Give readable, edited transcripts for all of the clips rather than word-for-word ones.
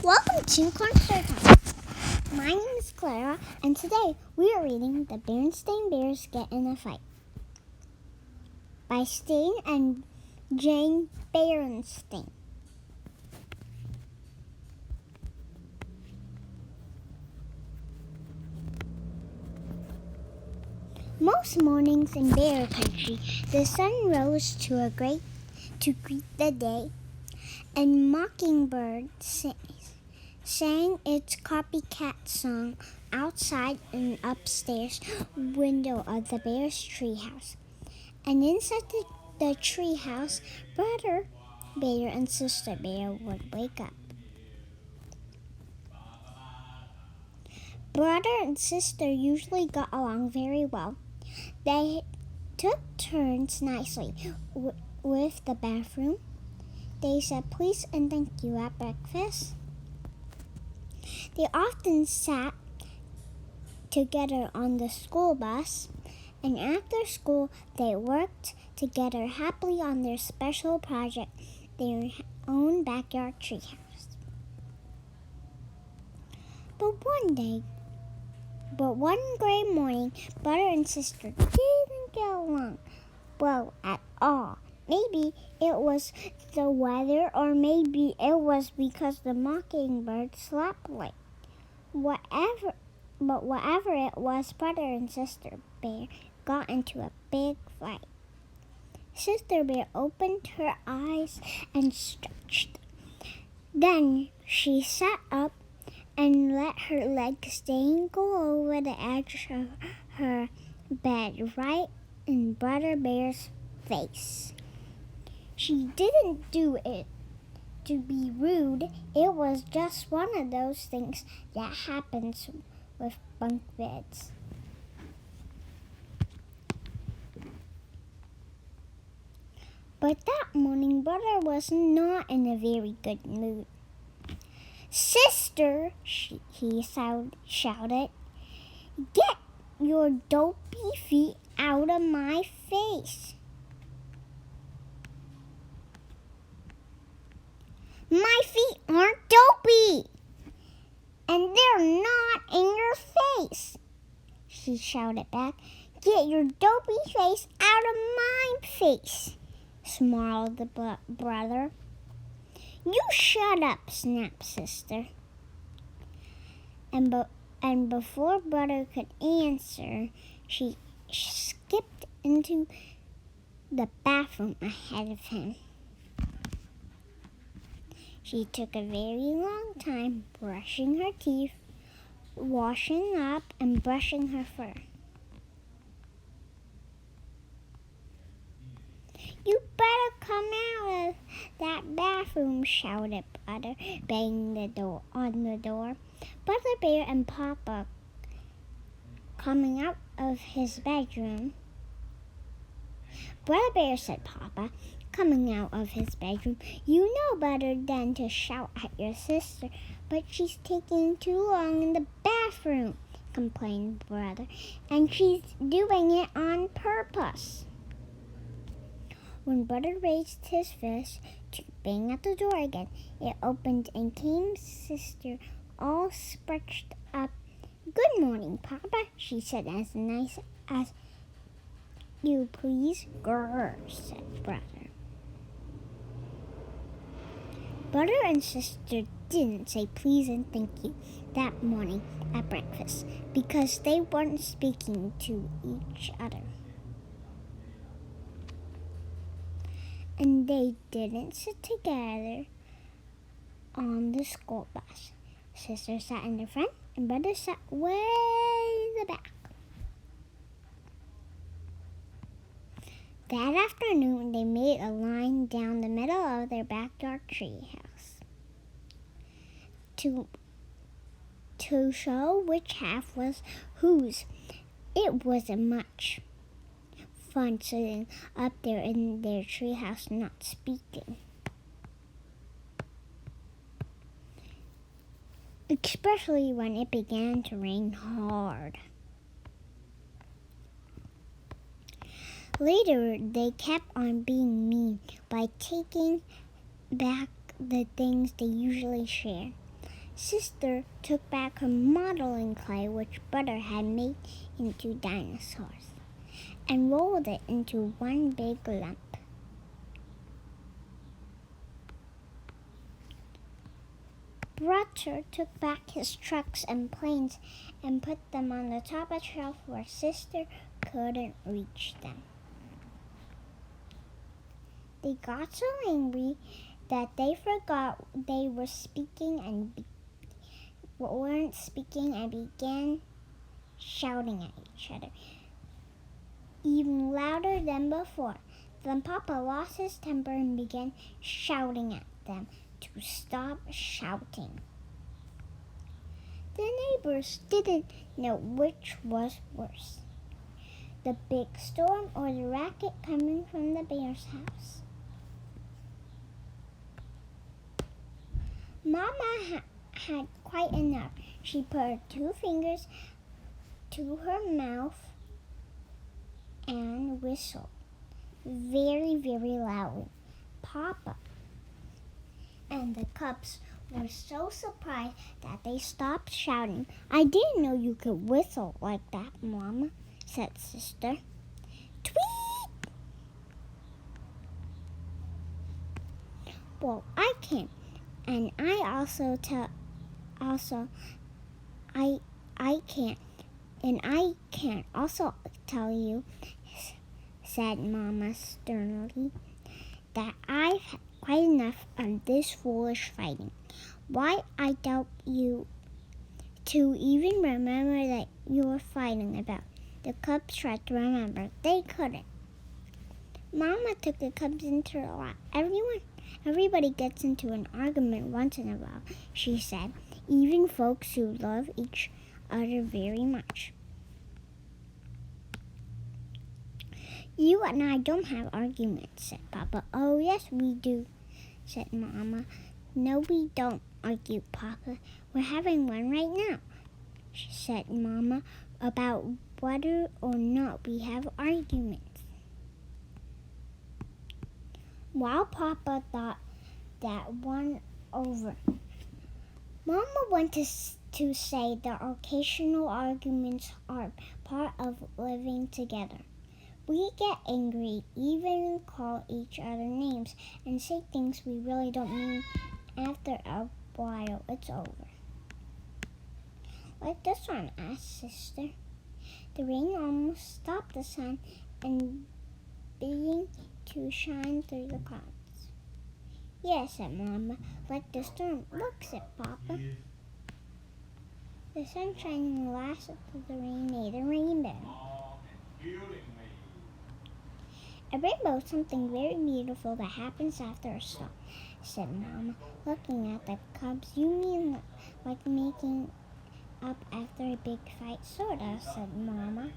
Welcome to Corn Story Time. My name is Clara, and today we are reading The Berenstein Bears Get in a Fight by Stein and Jane Berenstein. Most mornings in bear country, the sun rose to greet the day, and mockingbird sang its copycat song outside an upstairs window of the bear's treehouse. And inside the treehouse, Brother Bear and Sister Bear would wake up. Brother and sister usually got along very well. They took turns nicely with the bathroom. They said please and thank you at breakfast. They often sat together on the school bus, and after school they worked together happily on their special project, their own backyard treehouse. But one gray morning, brother and sister didn't get along well at all. Maybe it was the weather, or maybe it was because the mockingbird slept late. Whatever it was, Brother and Sister Bear got into a big fight. Sister Bear opened her eyes and stretched. Then she sat up and let her legs dangle over the edge of her bed right in Brother Bear's face. She didn't do it to be rude. It was just one of those things that happens with bunk beds. But that morning, Brother was not in a very good mood. Sister, he shouted, get your dopey feet out of my face. My feet aren't dopey, and they're not in your face, she shouted back. Get your dopey face out of my face, snarled the brother. You shut up, snapped Sister. And before Brother could answer, she skipped into the bathroom ahead of him. She took a very long time brushing her teeth, washing up, and brushing her fur. You better come out of that bathroom, shouted Brother, banging on the door. Brother Bear and Papa coming out of his bedroom. Brother Bear said, Papa, coming out of his bedroom, you know better than to shout at your sister, but she's taking too long in the bathroom, complained Brother, and she's doing it on purpose. When Brother raised his fist to bang at the door again, it opened and came Sister all stretched up. Good morning, Papa, she said as nice as you please. Grr, said Brother. Brother and Sister didn't say please and thank you that morning at breakfast because they weren't speaking to each other. And they didn't sit together on the school bus. Sister sat in the front and Brother sat way in the back. That afternoon, they made a line down the middle of their backyard treehouse to show which half was whose. It wasn't much fun sitting up there in their treehouse not speaking, especially when it began to rain hard. Later, they kept on being mean by taking back the things they usually share. Sister took back her modeling clay, which Butter had made into dinosaurs, and rolled it into one big lump. Butter took back his trucks and planes and put them on the top of the shelf where Sister couldn't reach them. They got so angry that they forgot they were speaking and weren't speaking and began shouting at each other, even louder than before. Then Papa lost his temper and began shouting at them to stop shouting. The neighbors didn't know which was worse, the big storm or the racket coming from the bear's house. Mama had quite enough. She put her 2 fingers to her mouth and whistled very, very loudly. Papa and the cubs were so surprised that they stopped shouting. "I didn't know you could whistle like that, Mama," said Sister. "Tweet!" "Well, I can, and I can't, and I can't also tell you," said Mama sternly, "that I've had quite enough of this foolish fighting. Why, I doubt you to even remember that you were fighting about." The cubs tried to remember. They couldn't. Mama took the cubs into her lap. Everybody gets into an argument once in a while," she said, "even folks who love each other very much." "You and I don't have arguments," said Papa. "Oh, yes, we do," said Mama. "No, we don't argue, Papa. We're having one right now," said Mama, "about whether or not we have arguments." While Papa thought that one over, Mama went to say that occasional arguments are part of living together. We get angry, even call each other names, and say things we really don't mean. After a while, it's over. "Like this one," asked Sister. The rain almost stopped the sun and began to shine through the clouds. "Yes," said Mama, "like the storm. Look," said Papa. The sun shining last after the rain made a rainbow. "A rainbow is something very beautiful that happens after a storm," said Mama, looking at the cubs. "You mean like making up after a big fight?" "Sorta," said Mama.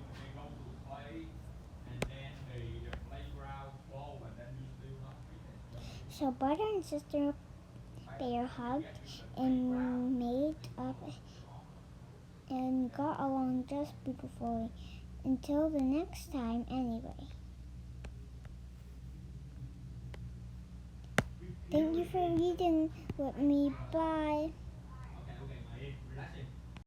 So Butter and Sister Bear hugged and made up and got along just beautifully until the next time anyway. Thank you for reading with me. Bye.